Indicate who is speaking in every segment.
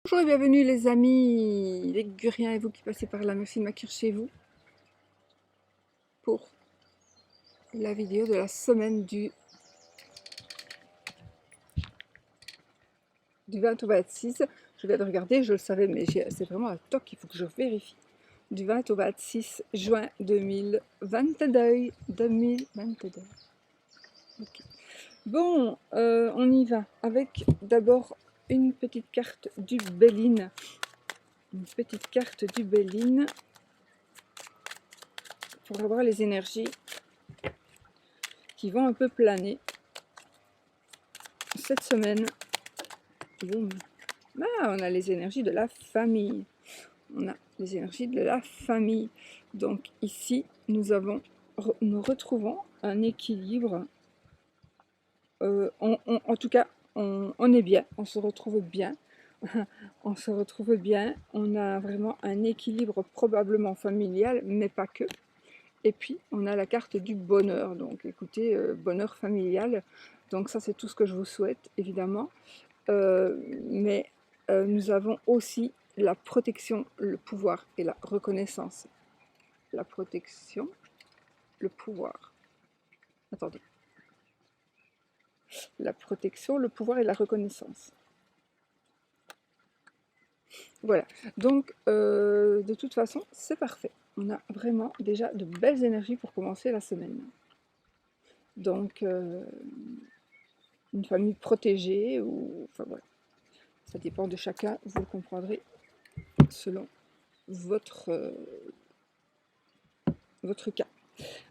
Speaker 1: Bonjour et bienvenue les amis, les Guriens et vous qui passez par là, merci de m'accueillir chez vous pour la vidéo de la semaine du 20 au 26. Je viens de regarder, je le savais, mais c'est vraiment un toc, il faut que je vérifie. Du 20 au 26 juin 2022. 2022. Okay. Bon, on y va avec d'abord une petite carte du Béline. Une petite carte du Béline pour avoir les énergies qui vont un peu planer cette semaine. Boum. Ah, on a les énergies de la famille. On a les énergies de la famille. Donc ici, nous retrouvons un équilibre. En tout cas, on est bien, on se retrouve bien. On se retrouve bien. On a vraiment un équilibre probablement familial, mais pas que. Et puis, on a la carte du bonheur. Donc, écoutez, bonheur familial. Donc, ça, c'est tout ce que je vous souhaite, évidemment. Mais nous avons aussi la protection, le pouvoir et la reconnaissance. La protection, le pouvoir. Attendez. La protection, le pouvoir et la reconnaissance. Voilà. Donc, de toute façon, c'est parfait. On a vraiment déjà de belles énergies pour commencer la semaine. Donc, une famille protégée, ou enfin voilà. Ça dépend de chacun, vous le comprendrez selon votre cas.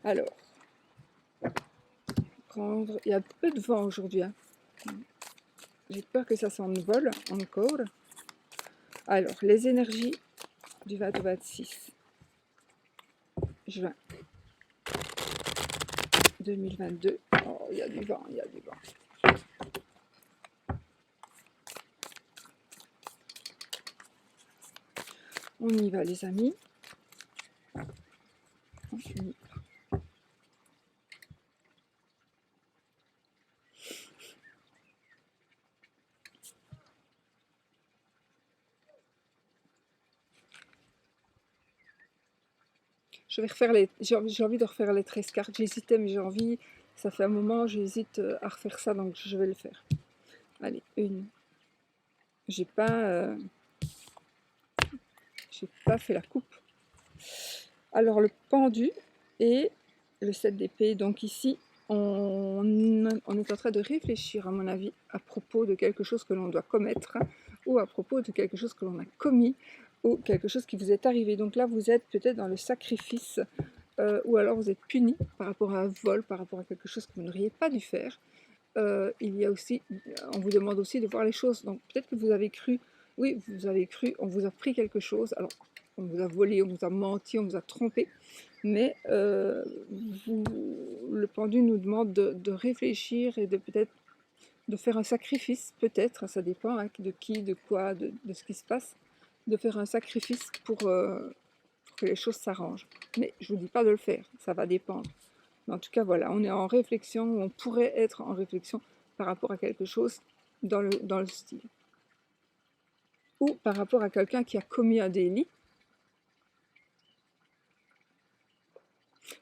Speaker 1: Alors, prendre. Il y a peu de vent aujourd'hui. Hein. J'ai peur que ça s'envole encore. Alors, les énergies du 20 au 26 juin 2022. Oh, il y a du vent, il y a du vent. On y va, les amis. On y va. Je vais refaire les. J'ai envie de refaire les 13 cartes. J'hésitais, mais j'ai envie. Ça fait un moment, j'hésite à refaire ça, donc je vais le faire. Allez, une. J'ai pas fait la coupe. Alors, le pendu et le 7 d'épée. Donc ici, on est en train de réfléchir, à mon avis, à propos de quelque chose que l'on doit commettre, ou à propos de quelque chose que l'on a commis, ou quelque chose qui vous est arrivé. Donc là, vous êtes peut-être dans le sacrifice, ou alors vous êtes puni par rapport à un vol, par rapport à quelque chose que vous n'auriez pas dû faire. Il y a aussi, on vous demande aussi de voir les choses. Donc peut-être que vous avez cru, oui, vous avez cru, on vous a pris quelque chose. Alors, on vous a volé, on vous a menti, on vous a trompé. Mais le pendu nous demande de réfléchir et de peut-être de faire un sacrifice, peut-être, ça dépend hein, de qui, de quoi, de ce qui se passe, de faire un sacrifice pour que les choses s'arrangent. Mais je ne vous dis pas de le faire, ça va dépendre. Mais en tout cas, voilà, on est en réflexion, on pourrait être en réflexion par rapport à quelque chose dans le style. Ou par rapport à quelqu'un qui a commis un délit,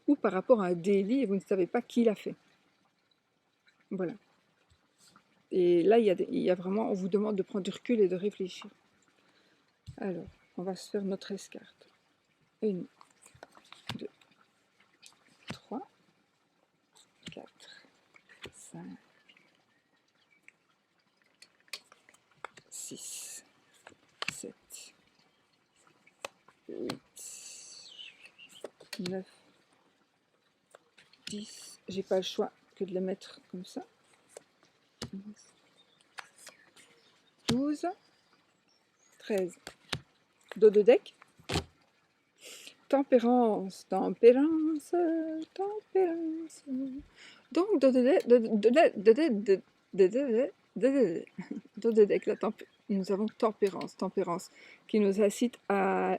Speaker 1: ou par rapport à un délit et vous ne savez pas qui l'a fait. Voilà. Et là, il y a vraiment, on vous demande de prendre du recul et de réfléchir. Alors, on va se faire notre escarte. 1, 2, 3, 4, 5, 6, 7, 8, 9, 10. J'ai pas le choix que de les mettre comme ça. 12, 13. Dos de deck. Tempérance, tempérance, tempérance. Donc, dos de deck, nous avons tempérance, tempérance, qui nous incite en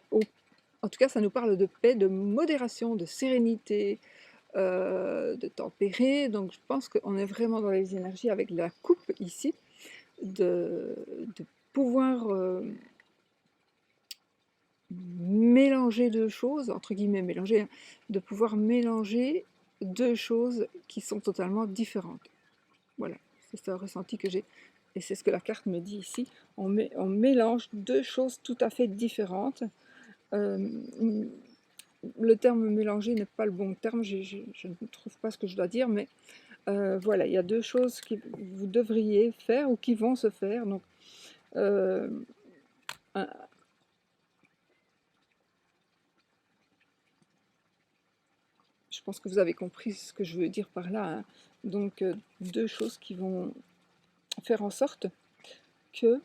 Speaker 1: tout cas, ça nous parle de paix, de modération, de sérénité, de tempérer. Donc, je pense qu'on est vraiment dans les énergies avec la coupe ici, de pouvoir mélanger deux choses, entre guillemets mélanger, hein, de pouvoir mélanger deux choses qui sont totalement différentes. Voilà, c'est un ressenti que j'ai, et c'est ce que la carte me dit ici. On mélange deux choses tout à fait différentes. Le terme mélanger n'est pas le bon terme, je ne trouve pas ce que je dois dire, mais voilà, il y a deux choses que vous devriez faire ou qui vont se faire. Donc, un, je pense que vous avez compris ce que je veux dire par là, hein. Donc, deux choses qui vont faire en sorte que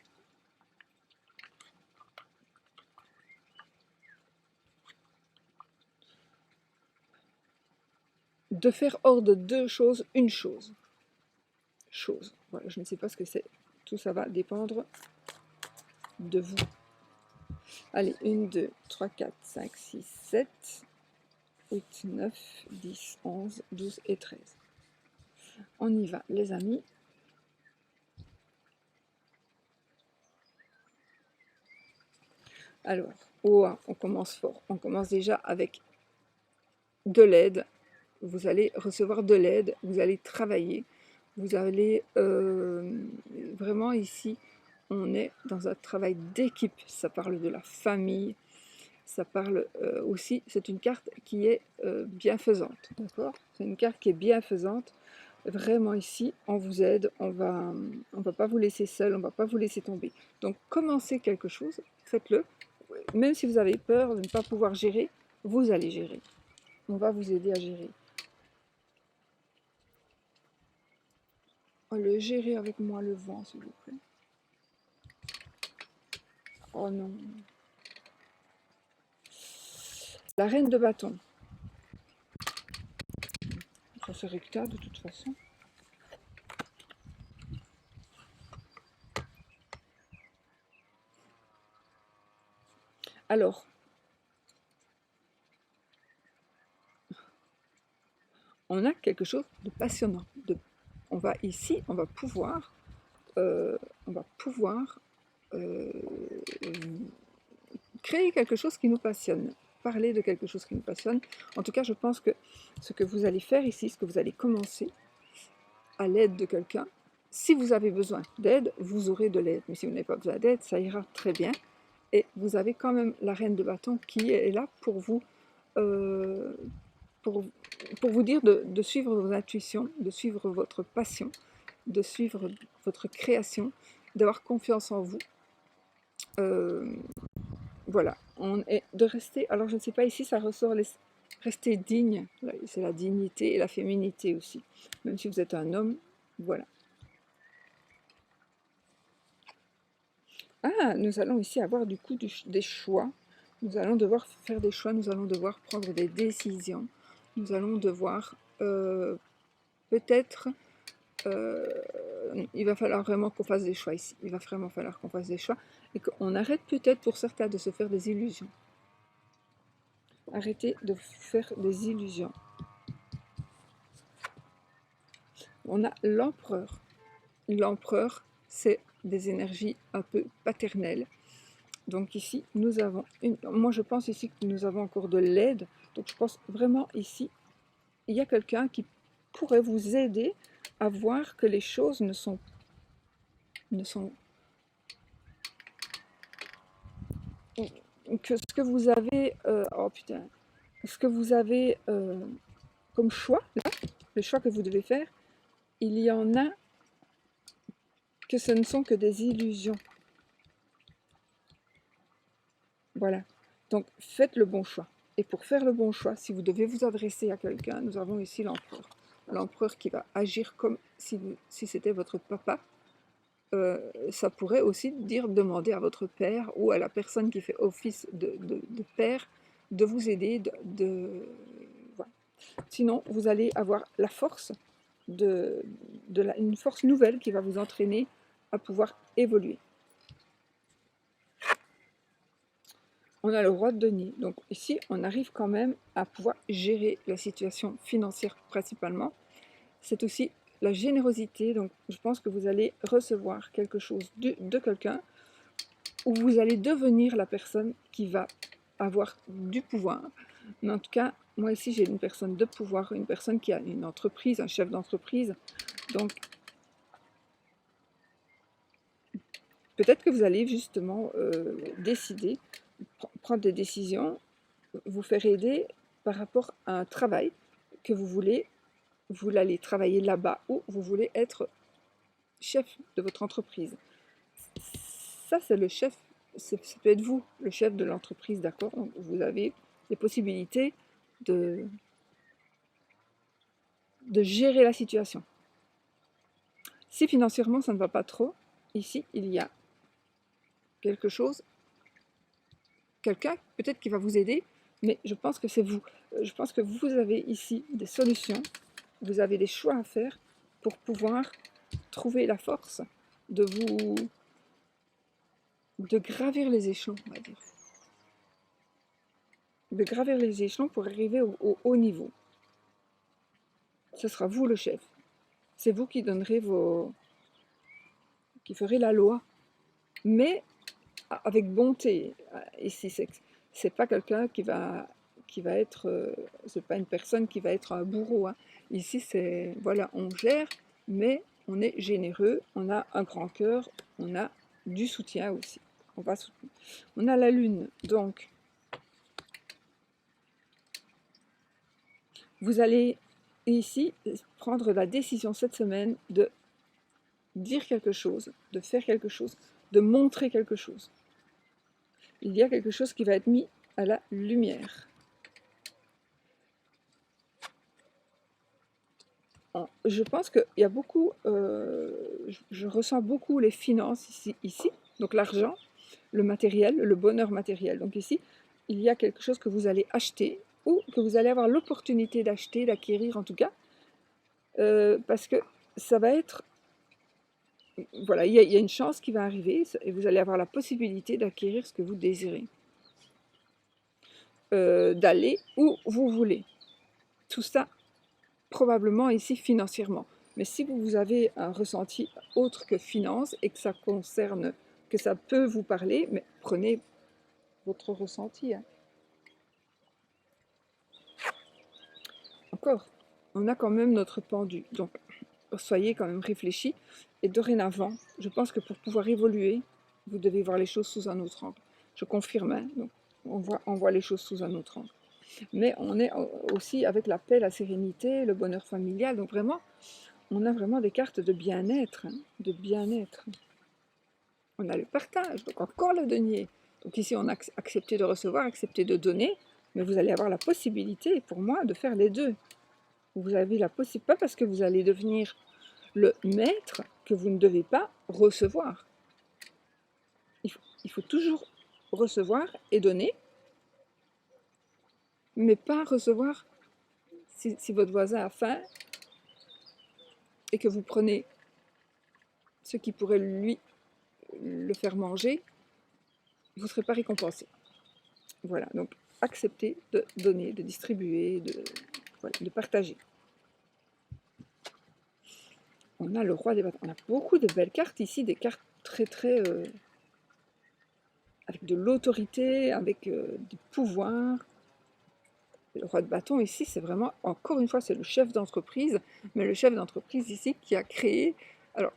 Speaker 1: de faire hors de deux choses une chose. Voilà, je ne sais pas ce que c'est. Tout ça va dépendre de vous. Allez, 1, 2, 3, 4, 5, 6, 7, 8, 9, 10, 11, 12 et 13. On y va, les amis. Alors, au 1, on commence fort. On commence déjà avec de l'aide. Vous allez recevoir de l'aide, vous allez travailler, vous allez vraiment ici, on est dans un travail d'équipe. Ça parle de la famille, ça parle aussi, c'est une carte qui est bienfaisante, d'accord? C'est une carte qui est bienfaisante. Vraiment ici, on vous aide, on va pas vous laisser seul, on va pas vous laisser tomber. Donc commencez quelque chose, faites-le. Même si vous avez peur de ne pas pouvoir gérer, vous allez gérer. On va vous aider à gérer. Oh, le gérer avec moi le vent, s'il vous plaît. Oh non. La reine de bâton. Ça serait recta de toute façon. Alors, on a quelque chose de passionnant. On va ici, on va pouvoir euh, créer quelque chose qui nous passionne, parler de quelque chose qui nous passionne. En tout cas, je pense que ce que vous allez faire ici, ce que vous allez commencer à l'aide de quelqu'un, si vous avez besoin d'aide, vous aurez de l'aide. Mais si vous n'avez pas besoin d'aide, ça ira très bien. Et vous avez quand même la reine de bâton qui est là pour vous, euh, pour, pour vous dire de suivre vos intuitions, de suivre votre passion, de suivre votre création, d'avoir confiance en vous. Voilà, de rester, alors je ne sais pas, ici ça ressort, rester digne, c'est la dignité et la féminité aussi, même si vous êtes un homme, voilà. Ah, nous allons ici avoir du coup des choix, nous allons devoir faire des choix, nous allons devoir prendre des décisions, nous allons devoir peut-être, il va falloir vraiment qu'on fasse des choix ici, il va vraiment falloir qu'on fasse des choix et qu'on arrête peut-être pour certains de se faire des illusions. Arrêtez de faire des illusions. On a l'empereur. L'empereur, c'est des énergies un peu paternelles. Donc ici, nous avons moi je pense ici que nous avons encore de l'aide. Donc je pense vraiment ici, il y a quelqu'un qui pourrait vous aider à voir que les choses ne sont que ce que vous avez oh putain, ce que vous avez comme choix là, le choix que vous devez faire, il y en a que ce ne sont que des illusions. Voilà. Donc faites le bon choix. Et pour faire le bon choix, si vous devez vous adresser à quelqu'un, nous avons ici l'empereur. L'empereur qui va agir comme si c'était votre papa. Ça pourrait aussi dire demander à votre père ou à la personne qui fait office de père de vous aider. Voilà. Sinon, vous allez avoir la force, une force nouvelle qui va vous entraîner à pouvoir évoluer. On a le roi de denier. Donc ici, on arrive quand même à pouvoir gérer la situation financière principalement. C'est aussi la générosité. Donc je pense que vous allez recevoir quelque chose de quelqu'un ou vous allez devenir la personne qui va avoir du pouvoir. Mais en tout cas, moi ici, j'ai une personne de pouvoir, une personne qui a une entreprise, un chef d'entreprise. Donc, peut-être que vous allez justement décider, prendre des décisions, vous faire aider par rapport à un travail que vous allez travailler là-bas ou vous voulez être chef de votre entreprise. Ça, c'est le chef, ça peut être vous, le chef de l'entreprise, d'accord? Vous avez les possibilités de gérer la situation. Si financièrement ça ne va pas trop, ici il y a quelque chose, quelqu'un peut-être qui va vous aider, mais je pense que c'est vous. Je pense que vous avez ici des solutions, vous avez des choix à faire pour pouvoir trouver la force de gravir les échelons, on va dire. De gravir les échelons pour arriver au haut niveau. Ce sera vous le chef. C'est vous qui donnerez qui ferez la loi. Mais avec bonté. Ici, c'est pas quelqu'un qui va être, c'est pas une personne qui va être un bourreau. Hein. Ici, c'est, voilà, on gère, mais on est généreux, on a un grand cœur, on a du soutien aussi. On va soutenir. On a la lune, donc vous allez ici prendre la décision cette semaine de dire quelque chose, de faire quelque chose, de montrer quelque chose. Il y a quelque chose qui va être mis à la lumière. Je pense qu'il y a beaucoup, je ressens beaucoup les finances ici, donc l'argent, le matériel, le bonheur matériel. Donc ici, il y a quelque chose que vous allez acheter ou que vous allez avoir l'opportunité d'acheter, d'acquérir en tout cas, parce que ça va être, voilà, il y a une chance qui va arriver et vous allez avoir la possibilité d'acquérir ce que vous désirez, d'aller où vous voulez. Tout ça, probablement ici financièrement. Mais si vous avez un ressenti autre que finance et que ça concerne, que ça peut vous parler, mais prenez votre ressenti. Hein. Encore, on a quand même notre pendu. Donc, soyez quand même réfléchis. Et dorénavant, je pense que pour pouvoir évoluer, vous devez voir les choses sous un autre angle. Je confirme, hein, donc on voit les choses sous un autre angle. Mais on est aussi avec la paix, la sérénité, le bonheur familial. Donc vraiment, on a vraiment des cartes de bien-être, hein, de bien-être. On a le partage, donc encore le denier. Donc ici, on a accepté de recevoir, accepté de donner, mais vous allez avoir la possibilité, pour moi, de faire les deux. Vous avez la possibilité, pas parce que vous allez devenir le maître, que vous ne devez pas recevoir. Il faut toujours recevoir et donner, mais pas recevoir si votre voisin a faim et que vous prenez ce qui pourrait lui le faire manger, vous ne serez pas récompensé. Voilà, donc accepter de donner, de distribuer, de partager. On a le roi des bâtons. On a beaucoup de belles cartes ici, des cartes très très avec de l'autorité, avec du pouvoir. Le roi de bâton ici, c'est vraiment, encore une fois, c'est le chef d'entreprise, mais le chef d'entreprise ici qui a créé. Alors,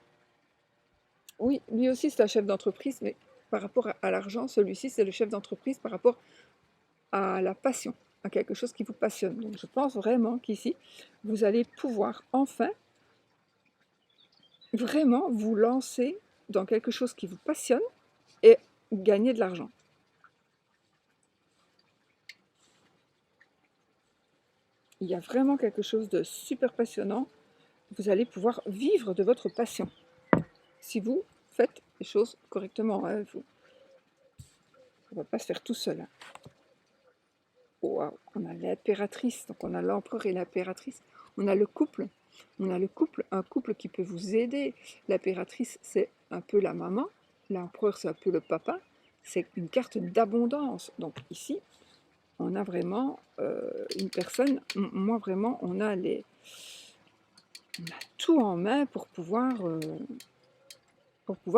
Speaker 1: oui, lui aussi c'est un chef d'entreprise, mais par rapport à l'argent, celui-ci c'est le chef d'entreprise par rapport à la passion, à quelque chose qui vous passionne. Donc je pense vraiment qu'ici, vous allez pouvoir enfin vraiment vous lancer dans quelque chose qui vous passionne et gagner de l'argent. Il y a vraiment quelque chose de super passionnant. Vous allez pouvoir vivre de votre passion. Si vous faites les choses correctement, hein, on ne va pas se faire tout seul. Hein. Wow. On a l'impératrice, donc on a l'empereur et l'impératrice. On a le couple. On a le couple, un couple qui peut vous aider. L'impératrice, c'est un peu la maman. L'empereur, c'est un peu le papa. C'est une carte d'abondance. Donc ici, on a vraiment une personne, moi vraiment, on a tout en main pour pouvoir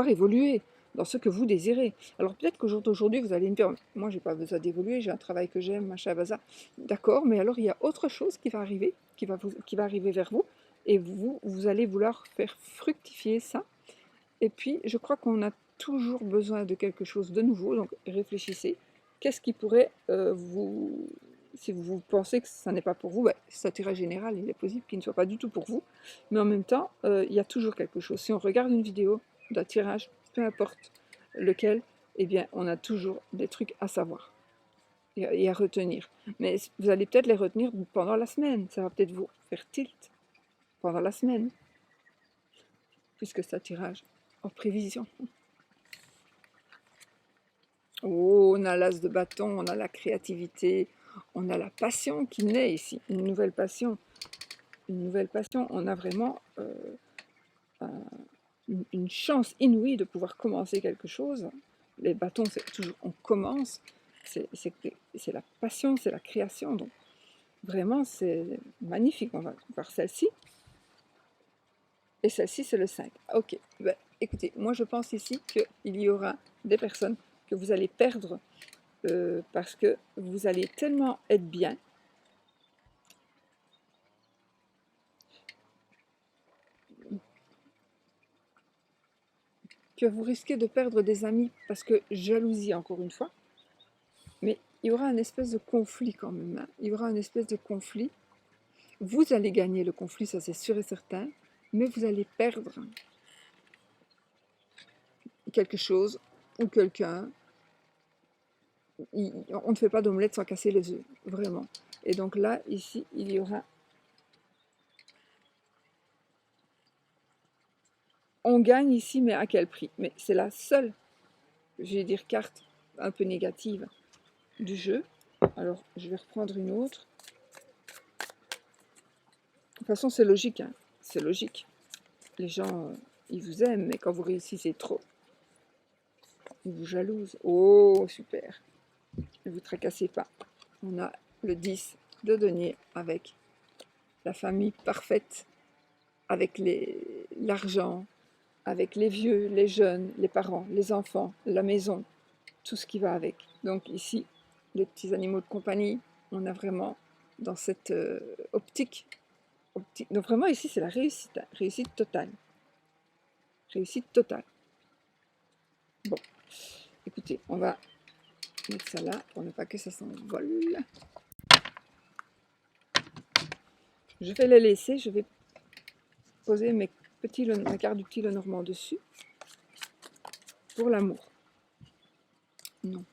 Speaker 1: évoluer. dans ce que vous désirez. Alors peut-être qu'au jour d'aujourd'hui, vous allez me dire, moi j'ai pas besoin d'évoluer, j'ai un travail que j'aime, machin, bazar. D'accord, mais alors il y a autre chose qui va arriver, qui va arriver vers vous, et vous allez vouloir faire fructifier ça. Et puis, je crois qu'on a toujours besoin de quelque chose de nouveau, donc réfléchissez. Qu'est-ce qui pourrait vous... Si vous pensez que ça n'est pas pour vous, bah, cet tirage général, il est possible qu'il ne soit pas du tout pour vous. Mais en même temps, il y a toujours quelque chose. Si on regarde une vidéo d'un tirage, peu importe lequel, eh bien, on a toujours des trucs à savoir et à retenir. Mais vous allez peut-être les retenir pendant la semaine. Ça va peut-être vous faire tilt pendant la semaine, puisque c'est un tirage en prévision. Oh, on a l'as de bâton, on a la créativité, on a la passion qui naît ici, une nouvelle passion. Une nouvelle passion, on a vraiment une chance inouïe de pouvoir commencer quelque chose. Les bâtons, c'est toujours on commence, c'est la passion, c'est la création. Donc vraiment, c'est magnifique. On va voir celle-ci. Et celle-ci, c'est le 5. Ok, ben, écoutez, moi je pense ici qu'il y aura des personnes que vous allez perdre parce que vous allez tellement être bien que vous risquez de perdre des amis parce que jalousie, encore une fois. Mais il y aura un espèce de conflit quand même. Hein. Il y aura un espèce de conflit. Vous allez gagner le conflit, ça c'est sûr et certain, mais vous allez perdre quelque chose ou quelqu'un. On ne fait pas d'omelette sans casser les œufs, vraiment. Et donc là, ici, il y aura... On gagne ici, mais à quel prix? Mais c'est la seule, je vais dire, carte un peu négative du jeu. Alors, je vais reprendre une autre. De toute façon, c'est logique, hein. C'est logique. Les gens, ils vous aiment, mais quand vous réussissez trop, ils vous jalousent. Oh, super. Ne vous tracassez pas. On a le 10 de denier avec la famille parfaite, avec l'argent, avec les vieux, les jeunes, les parents, les enfants, la maison, tout ce qui va avec. Donc ici, les petits animaux de compagnie, on a vraiment dans cette optique. Donc vraiment ici, c'est la réussite, hein. Réussite totale. Réussite totale. Bon, écoutez, on va mettre ça là pour ne pas que ça s'envole. Je vais les laisser, je vais poser ma carte du petit Lenormand dessus pour l'amour. Non.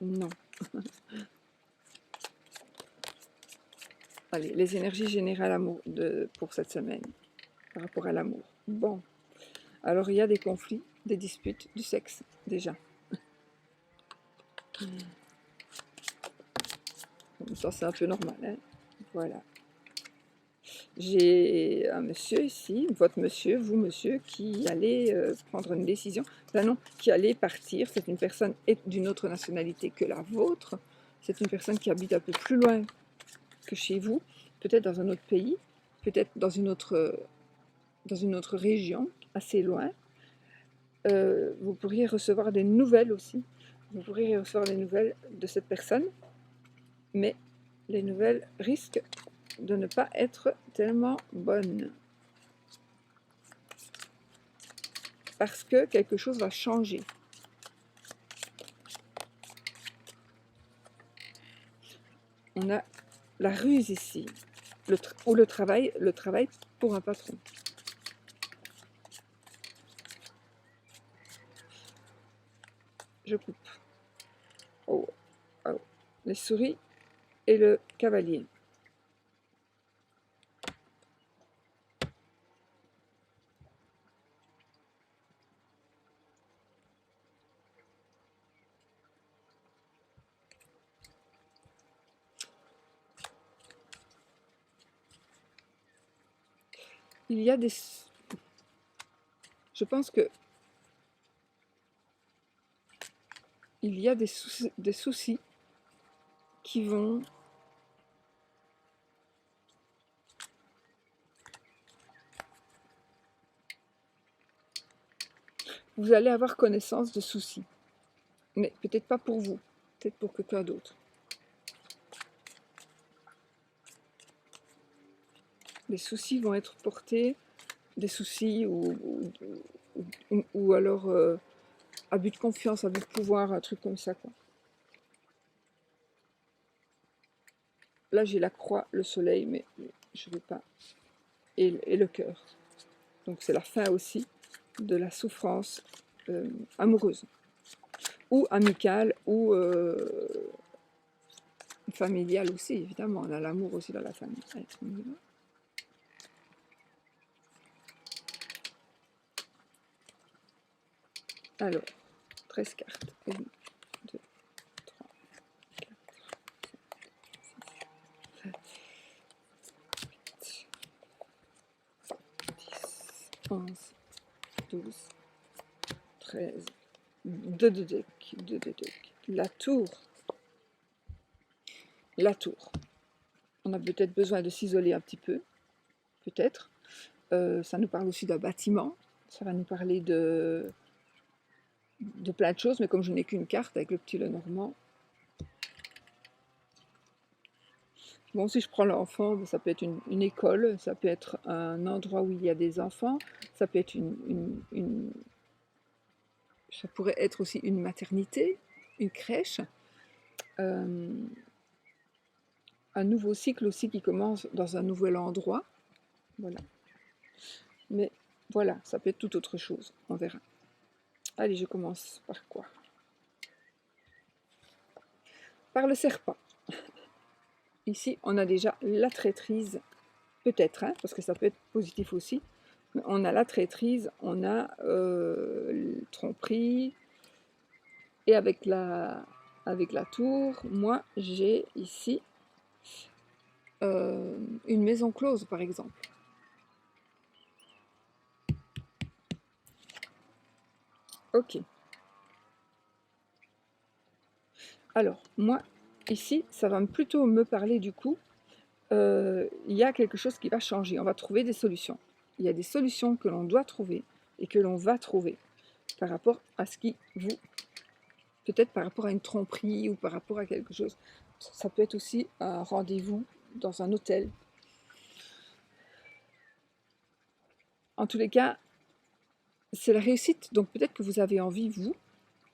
Speaker 1: Non. Allez, les énergies générales pour cette semaine, par rapport à l'amour. Bon, alors il y a des conflits, des disputes, du sexe, déjà. Ça, c'est un peu normal, hein. Voilà. J'ai un monsieur ici, votre monsieur, vous monsieur, qui allait prendre une décision. Ben non, qui allait partir. C'est une personne d'une autre nationalité que la vôtre. C'est une personne qui habite un peu plus loin que chez vous, peut-être dans un autre pays, peut-être dans une autre région, assez loin. Vous pourriez recevoir des nouvelles aussi. Vous pourriez recevoir des nouvelles de cette personne, mais les nouvelles risquent de ne pas être tellement bonnes. Parce que quelque chose va changer. On a la ruse ici, ou le travail pour un patron. Je coupe. Oh, oh. Les souris et le cavalier. Il y a des... Je pense que il y a des soucis qui vont vous allez avoir connaissance de soucis. Mais peut-être pas pour vous, peut-être pour quelqu'un d'autre. Les soucis vont être portés, des soucis ou alors abus de confiance, abus de pouvoir, un truc comme ça, quoi. Là, j'ai la croix, le soleil, mais je ne veux pas. Et le cœur. Donc, c'est la fin aussi de la souffrance amoureuse. Ou amicale, ou familiale aussi, évidemment. On a l'amour aussi dans la famille. Allez, on y va. Alors, 13 cartes. 1, 2, 3, 4, 5, 6, 10, 11, 12, 13. 2 de deck. 2 de deck. La tour. La tour. On a peut-être besoin de s'isoler un petit peu. Peut-être. Ça nous parle aussi d'un bâtiment. Ça va nous parler de plein de choses, mais comme je n'ai qu'une carte avec le petit Lenormand. Bon, si je prends l'enfant, ça peut être une école, ça peut être un endroit où il y a des enfants, ça peut être ça pourrait être aussi une maternité, une crèche, un nouveau cycle aussi qui commence dans un nouvel endroit. Voilà. Mais voilà, ça peut être tout autre chose, on verra. Allez, je commence par quoi? Par le serpent. Ici, on a déjà la traîtrise, peut-être, hein, parce que ça peut être positif aussi. Mais on a la traîtrise, on a tromperie, et avec la tour, moi, j'ai ici une maison close, par exemple. Ok. Alors, moi, ici, ça va plutôt me parler du coup, il y a quelque chose qui va changer. On va trouver des solutions. Il y a des solutions que l'on doit trouver et que l'on va trouver par rapport à ce qui vous... Peut-être par rapport à une tromperie ou par rapport à quelque chose. Ça peut être aussi un rendez-vous dans un hôtel. En tous les cas, c'est la réussite. Donc peut-être que vous avez envie, vous,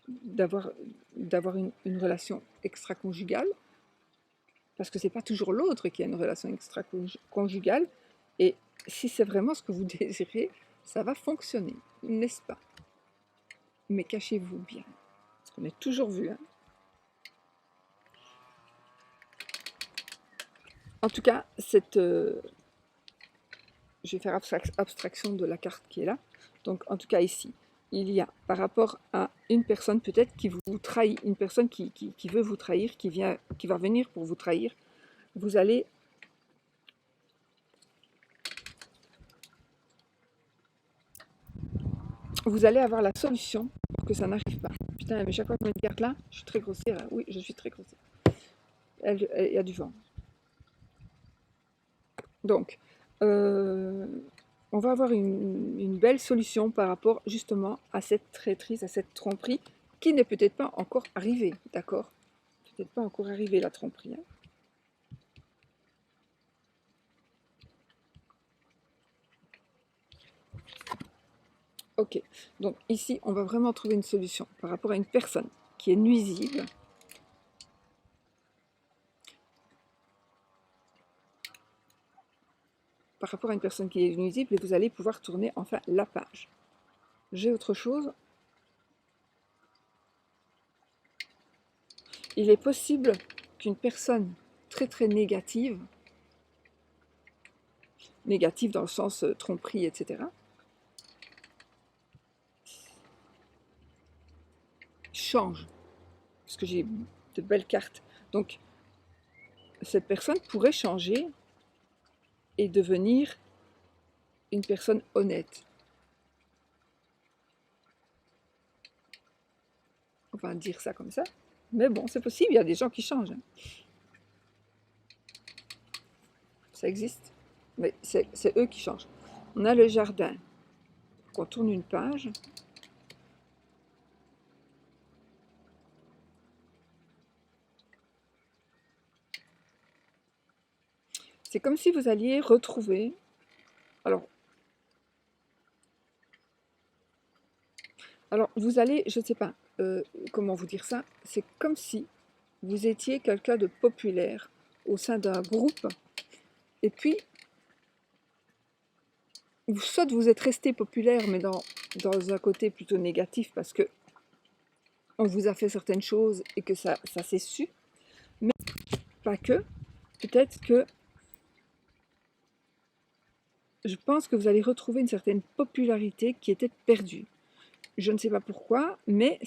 Speaker 1: d'avoir une relation extra-conjugale, parce que c'est pas toujours l'autre qui a une relation extra-conjugale, et si c'est vraiment ce que vous désirez, ça va fonctionner, n'est-ce pas? Mais cachez-vous bien, parce qu'on est toujours vu. Hein. En tout cas, je vais faire abstraction de la carte qui est là. Donc en tout cas ici, il y a par rapport à une personne peut-être qui vous trahit, une personne qui veut vous trahir, qui va venir pour vous trahir, vous allez avoir la solution pour que ça n'arrive pas. Putain, mais chaque fois que je mets une carte là, je suis très grossière. Hein. Oui, je suis très grossière. Il y a du vent. Donc, on va avoir une belle solution par rapport justement à cette traîtrise, à cette tromperie, qui n'est peut-être pas encore arrivée, d'accord? Peut-être pas encore arrivée la tromperie. Hein. Ok, donc ici, on va vraiment trouver une solution par rapport à une personne qui est nuisible. Par rapport à une personne qui est nuisible, et vous allez pouvoir tourner enfin la page. J'ai autre chose. Il est possible qu'une personne très très négative dans le sens tromperie, etc., change, parce que j'ai de belles cartes. Donc, cette personne pourrait changer et devenir une personne honnête. On va dire ça comme ça. Mais bon, c'est possible, il y a des gens qui changent. Hein. Ça existe. Mais c'est eux qui changent. On a le jardin. Donc on tourne une page. C'est comme si vous alliez retrouver... Alors vous allez, je ne sais pas comment vous dire ça, c'est comme si vous étiez quelqu'un de populaire au sein d'un groupe, et puis soit vous êtes resté populaire, mais dans un côté plutôt négatif, parce que on vous a fait certaines choses et que ça s'est su, mais pas que. Peut-être que je pense que vous allez retrouver une certaine popularité qui était perdue. Je ne sais pas pourquoi, mais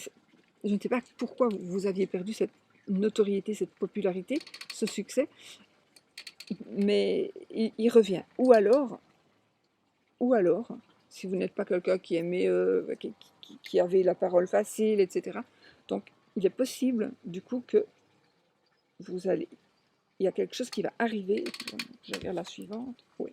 Speaker 1: je ne sais pas pourquoi vous aviez perdu cette notoriété, cette popularité, ce succès, mais il revient. Ou alors, si vous n'êtes pas quelqu'un qui aimait, qui avait la parole facile, etc. Donc, il est possible, du coup, que il y a quelque chose qui va arriver. Je regarde la suivante. Oui.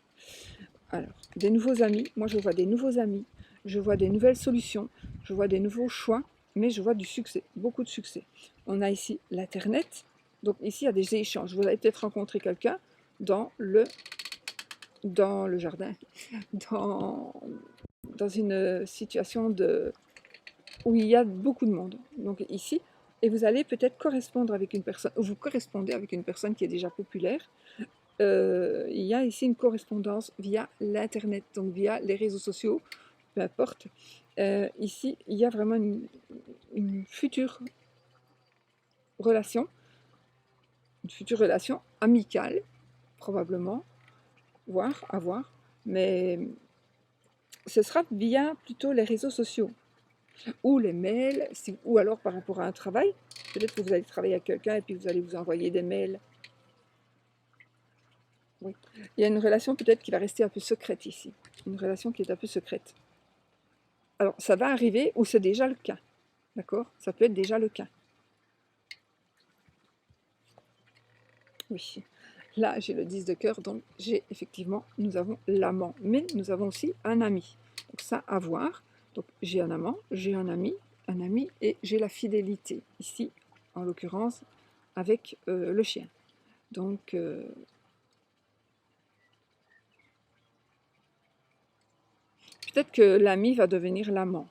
Speaker 1: Alors, des nouveaux amis. Moi, je vois des nouveaux amis. Je vois des nouvelles solutions. Je vois des nouveaux choix. Mais je vois du succès, beaucoup de succès. On a ici l'Internet. Donc ici, il y a des échanges. Vous allez peut-être rencontrer quelqu'un dans le jardin, dans une situation où il y a beaucoup de monde. Donc ici, et vous allez peut-être correspondre avec une personne, ou vous correspondez avec une personne qui est déjà populaire. Il y a ici une correspondance via l'Internet, donc via les réseaux sociaux, peu importe. Ici, il y a vraiment une future relation, amicale, probablement, voire à voir, mais ce sera via plutôt les réseaux sociaux ou les mails, ou alors par rapport à un travail. Peut-être que vous allez travailler avec quelqu'un et puis vous allez vous envoyer des mails. Oui. Il y a une relation peut-être qui va rester un peu secrète ici. Une relation qui est un peu secrète. Alors, ça va arriver ou c'est déjà le cas. D'accord? Ça peut être déjà le cas. Oui. Là, j'ai le 10 de cœur, donc nous avons l'amant. Mais nous avons aussi un ami. Donc ça, à voir. Donc j'ai un amant, j'ai un ami et j'ai la fidélité. Ici, en l'occurrence, avec le chien. Donc, peut-être que l'ami va devenir l'amant.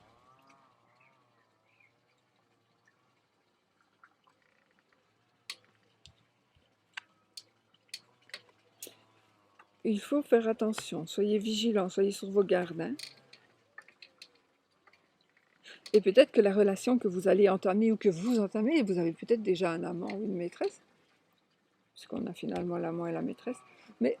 Speaker 1: Il faut faire attention, soyez vigilants, soyez sur vos gardes. Hein. Et peut-être que la relation que vous allez entamer ou que vous entamez, vous avez peut-être déjà un amant ou une maîtresse, puisqu'on a finalement l'amant et la maîtresse, et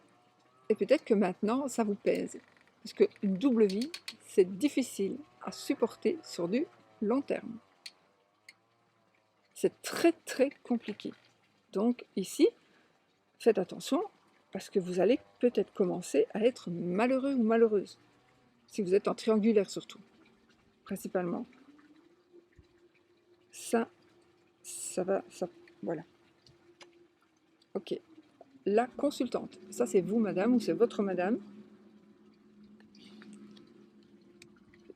Speaker 1: peut-être que maintenant, ça vous pèse. Parce qu'une double vie, c'est difficile à supporter sur du long terme. C'est très très compliqué. Donc ici, faites attention, parce que vous allez peut-être commencer à être malheureux ou malheureuse. Si vous êtes en triangulaire surtout, principalement. Ça va, voilà. Ok. La consultante, ça c'est vous madame ou c'est votre madame.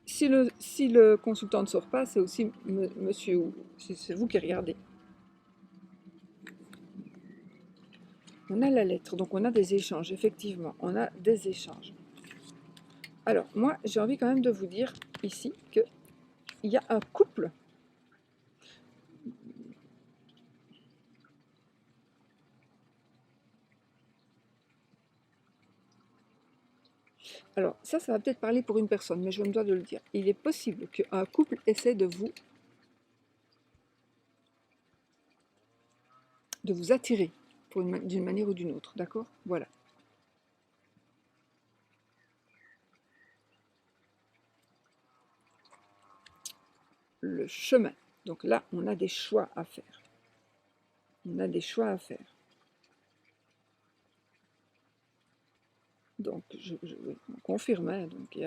Speaker 1: Si le consultant ne sort pas, c'est aussi monsieur ou c'est vous qui regardez. On a la lettre, donc on a des échanges, effectivement, on a des échanges. Alors, moi, j'ai envie quand même de vous dire ici qu'il y a un couple. Alors, ça va peut-être parler pour une personne, mais je me dois de le dire. Il est possible qu'un couple essaie de vous attirer d'une manière ou d'une autre, d'accord? Voilà. Le chemin. Donc là, on a des choix à faire. On a des choix à faire. Donc, je confirme, hein, donc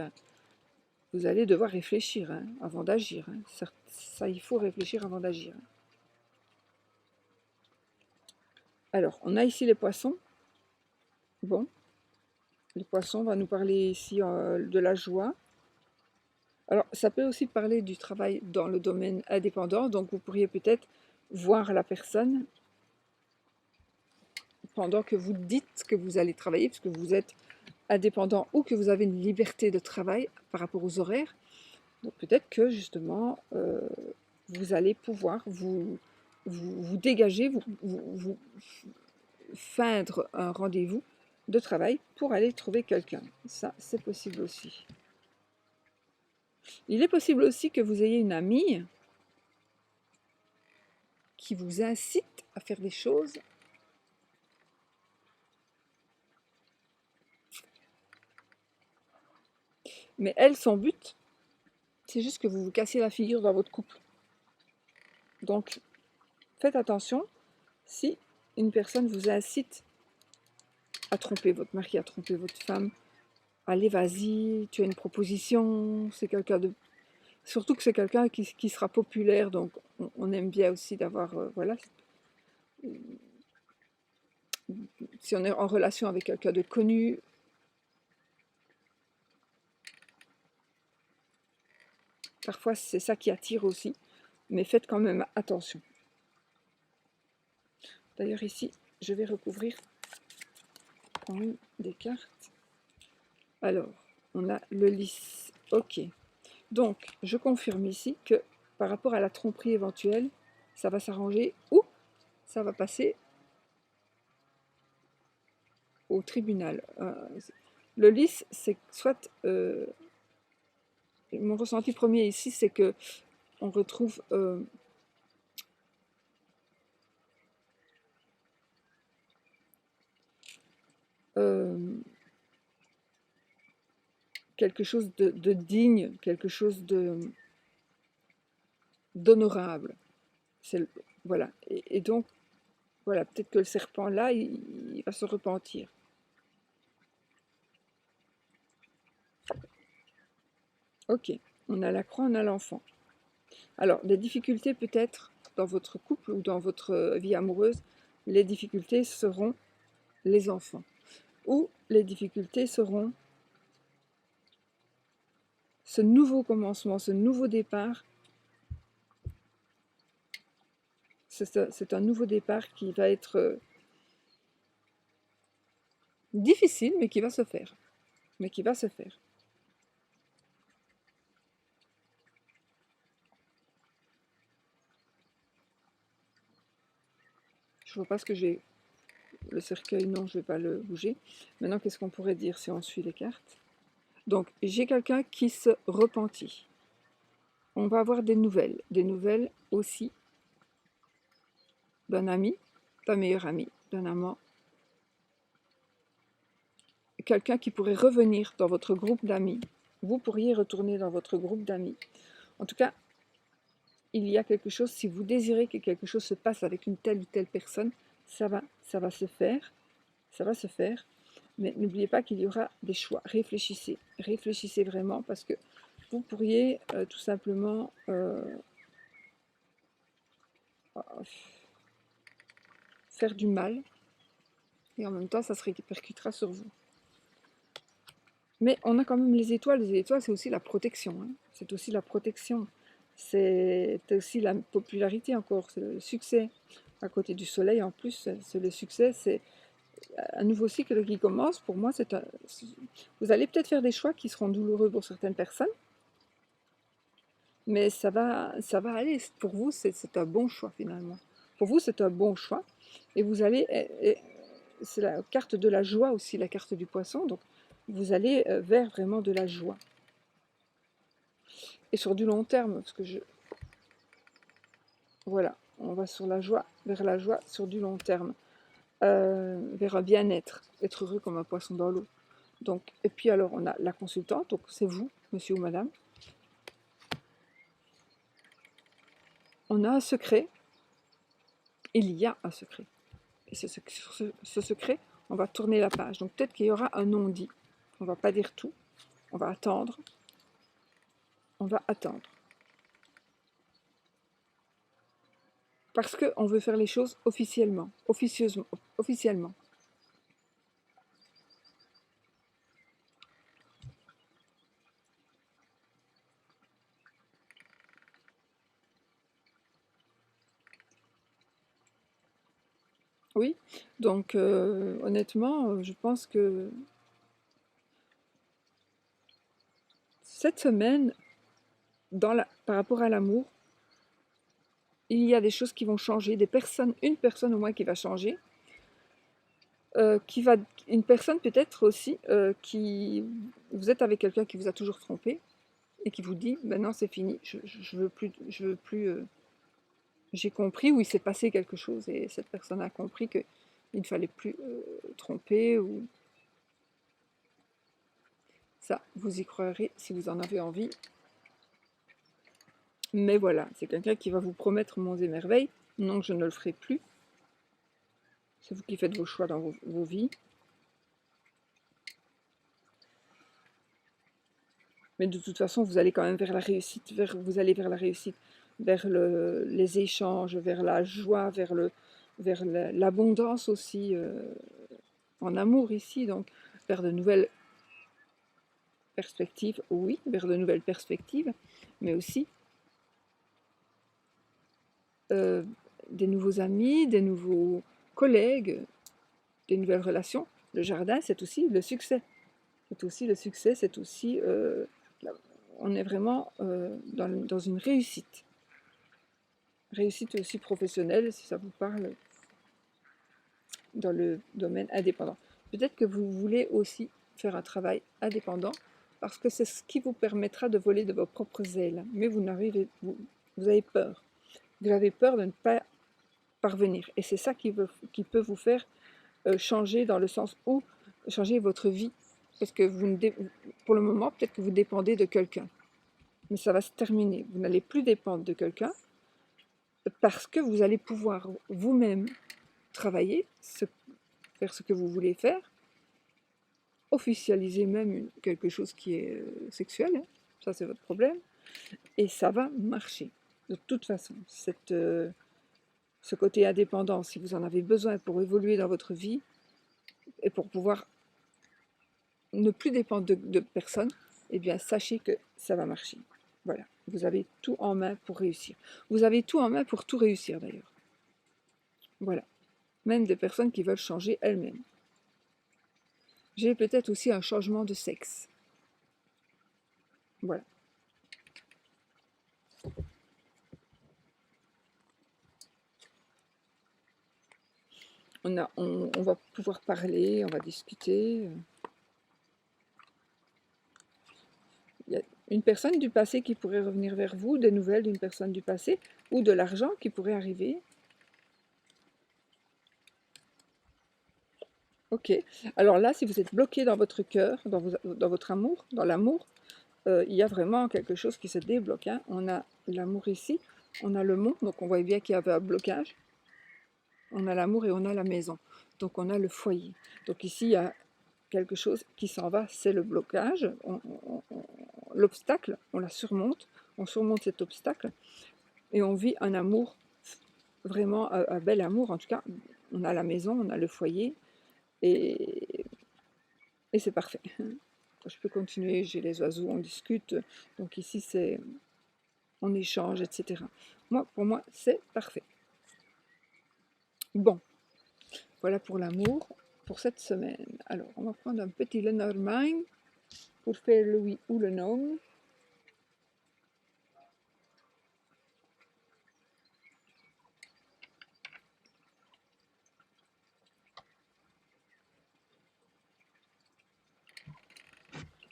Speaker 1: vous allez devoir réfléchir hein, avant d'agir. Hein. Ça, il faut réfléchir avant d'agir. Alors, on a ici les poissons. Bon, les poissons va nous parler ici de la joie. Alors, ça peut aussi parler du travail dans le domaine indépendant. Donc, vous pourriez peut-être voir la personne pendant que vous dites que vous allez travailler, puisque vous êtes indépendant ou que vous avez une liberté de travail par rapport aux horaires. Donc peut-être que justement, vous allez pouvoir vous dégager, vous feindre un rendez-vous de travail pour aller trouver quelqu'un. Ça, c'est possible aussi. Il est possible aussi que vous ayez une amie qui vous incite à faire des choses. Mais elle, son but, c'est juste que vous vous cassiez la figure dans votre couple. Donc, faites attention si une personne vous incite à tromper votre mari, à tromper votre femme. Allez, vas-y, tu as une proposition, c'est quelqu'un de... Surtout que c'est quelqu'un qui sera populaire, donc on aime bien aussi d'avoir, voilà, si on est en relation avec quelqu'un de connu, parfois c'est ça qui attire aussi, mais faites quand même attention. D'ailleurs ici, je vais recouvrir quand même des cartes. Alors, on a le lys, ok. Donc, je confirme ici que par rapport à la tromperie éventuelle, ça va s'arranger ou ça va passer au tribunal. Le lys, c'est soit... mon ressenti premier ici, c'est que on retrouve quelque chose de digne, quelque chose d'honorable. Voilà. Et donc, voilà, peut-être que le serpent là, il va se repentir. Ok, on a la croix, on a l'enfant. Alors, des difficultés peut-être dans votre couple ou dans votre vie amoureuse, les difficultés seront les enfants. Ou les difficultés seront ce nouveau commencement, ce nouveau départ. C'est un nouveau départ qui va être difficile, mais qui va se faire. Mais qui va se faire. Je ne vois pas ce que j'ai. Le cercueil, non, je ne vais pas le bouger. Maintenant, qu'est-ce qu'on pourrait dire si on suit les cartes? Donc, j'ai quelqu'un qui se repentit. On va avoir des nouvelles aussi d'un ami, d'un meilleur ami, d'un amant. Quelqu'un qui pourrait revenir dans votre groupe d'amis. Vous pourriez retourner dans votre groupe d'amis. En tout cas, il y a quelque chose, si vous désirez que quelque chose se passe avec une telle ou telle personne, ça va se faire, ça va se faire. Mais n'oubliez pas qu'il y aura des choix. Réfléchissez vraiment parce que vous pourriez tout simplement faire du mal et en même temps ça se répercutera sur vous. Mais on a quand même les étoiles c'est aussi la protection. Hein. C'est aussi la protection. C'est aussi la popularité encore, c'est le succès. À côté du soleil en plus, c'est le succès, c'est un nouveau cycle qui commence. Pour moi, vous allez peut-être faire des choix qui seront douloureux pour certaines personnes, mais ça va aller. Pour vous, c'est un bon choix finalement. Pour vous, c'est un bon choix. Et vous allez, c'est la carte de la joie aussi, la carte du poisson. Donc, vous allez vers vraiment de la joie. Et sur du long terme, parce que voilà, on va sur la joie, vers la joie sur du long terme, vers un bien-être, être heureux comme un poisson dans l'eau. Donc, et puis alors, on a la consultante, donc c'est vous, monsieur ou madame. On a un secret, il y a un secret. Et sur ce secret, on va tourner la page. Donc peut-être qu'il y aura un non-dit. On ne va pas dire tout. On va attendre. On va attendre. Parce qu'on veut faire les choses officiellement. Officiellement. Oui, donc honnêtement, je pense que cette semaine, par rapport à l'amour, il y a des choses qui vont changer, une personne au moins qui va changer, qui va, une personne peut-être aussi vous êtes avec quelqu'un qui vous a toujours trompé et qui vous dit, maintenant c'est fini, je veux plus, j'ai compris où il s'est passé quelque chose et cette personne a compris qu'il ne fallait plus tromper ou ça, vous y croirez si vous en avez envie. Mais voilà, c'est quelqu'un qui va vous promettre monts et merveilles. Non, je ne le ferai plus. C'est vous qui faites vos choix dans vos vies. Mais de toute façon, vous allez quand même vers la réussite, vous allez vers la réussite, vers les échanges, vers la joie, vers l'abondance aussi en amour ici, donc vers de nouvelles perspectives, oui, vers de nouvelles perspectives, mais aussi euh, des nouveaux amis, des nouveaux collègues, des nouvelles relations. Le jardin, c'est aussi le succès. C'est aussi le succès, c'est aussi... on est vraiment dans une réussite. Réussite aussi professionnelle, si ça vous parle, dans le domaine indépendant. Peut-être que vous voulez aussi faire un travail indépendant, parce que c'est ce qui vous permettra de voler de vos propres ailes. Mais vous avez peur. Vous avez peur de ne pas parvenir. Et c'est ça qui peut vous faire changer dans le sens où changer votre vie. Parce que pour le moment, peut-être que vous dépendez de quelqu'un. Mais ça va se terminer. Vous n'allez plus dépendre de quelqu'un parce que vous allez pouvoir vous-même travailler, faire ce que vous voulez faire, officialiser même quelque chose qui est sexuel. Hein. Ça, c'est votre problème. Et ça va marcher. De toute façon, ce côté indépendant, si vous en avez besoin pour évoluer dans votre vie et pour pouvoir ne plus dépendre de personne, eh bien, sachez que ça va marcher. Voilà, vous avez tout en main pour réussir. Vous avez tout en main pour tout réussir d'ailleurs. Voilà, même des personnes qui veulent changer elles-mêmes. J'ai peut-être aussi un changement de sexe. Voilà. On va pouvoir parler, on va discuter. Il y a une personne du passé qui pourrait revenir vers vous, des nouvelles d'une personne du passé, ou de l'argent qui pourrait arriver. Ok. Alors là, si vous êtes bloqué dans votre cœur, dans votre amour, dans l'amour, il y a vraiment quelque chose qui se débloque. Hein. On a l'amour ici, on a le monde, donc on voit bien qu'il y avait un blocage. On a l'amour et on a la maison. Donc on a le foyer. Donc ici, il y a quelque chose qui s'en va, c'est le blocage. L'obstacle, on on surmonte cet obstacle et on vit un amour, vraiment un bel amour. En tout cas, on a la maison, on a le foyer et, et c'est parfait. Je peux continuer, j'ai les oiseaux, on discute. Donc ici, on échange, etc. Pour moi, c'est parfait. Bon, voilà pour l'amour pour cette semaine. Alors, on va prendre un petit Lenormand pour faire le oui ou le non.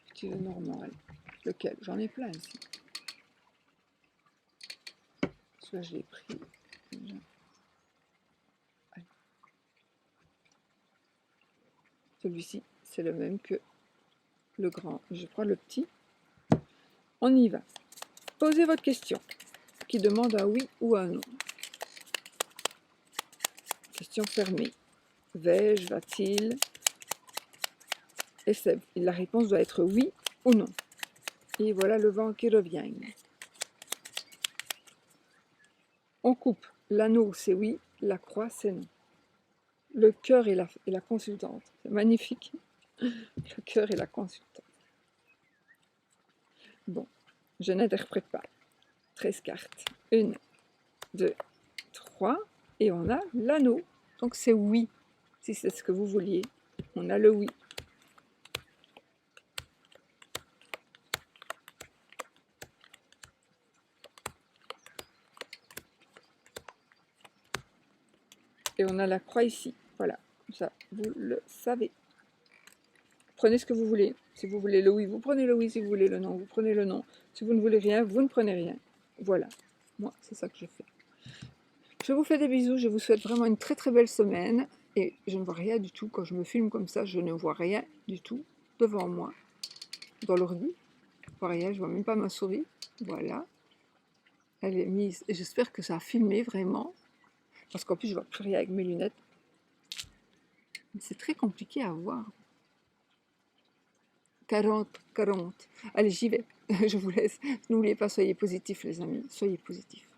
Speaker 1: Petit Lenormand, lequel? J'en ai plein ici. Soit je l'ai pris. Celui-ci, c'est le même que le grand. Je prends le petit. On y va. Posez votre question qui demande un oui ou un non. Question fermée. Vais-je, va-t-il? Et la réponse doit être oui ou non. Et voilà le vent qui revient. On coupe. L'anneau, c'est oui. La croix, c'est non. Le cœur et la consultante. C'est magnifique. Le cœur et la consultante. Bon, je n'interprète pas. 13 cartes. 1, 2, 3. Et on a l'anneau. Donc c'est oui, si c'est ce que vous vouliez. On a le oui. Et on a la croix ici. Voilà, comme ça, vous le savez. Prenez ce que vous voulez. Si vous voulez le oui, vous prenez le oui. Si vous voulez le non, vous prenez le non. Si vous ne voulez rien, vous ne prenez rien. Voilà. Moi, c'est ça que je fais. Je vous fais des bisous. Je vous souhaite vraiment une très très belle semaine. Et je ne vois rien du tout. Quand je me filme comme ça, je ne vois rien du tout devant moi. Dans l'ordi. Je vois rien. Je vois même pas ma souris. Voilà. Elle est mise. Et j'espère que ça a filmé vraiment. Parce qu'en plus, je vois plus rien avec mes lunettes. C'est très compliqué à voir. 40. Allez, j'y vais. Je vous laisse. N'oubliez pas, soyez positifs, les amis. Soyez positifs.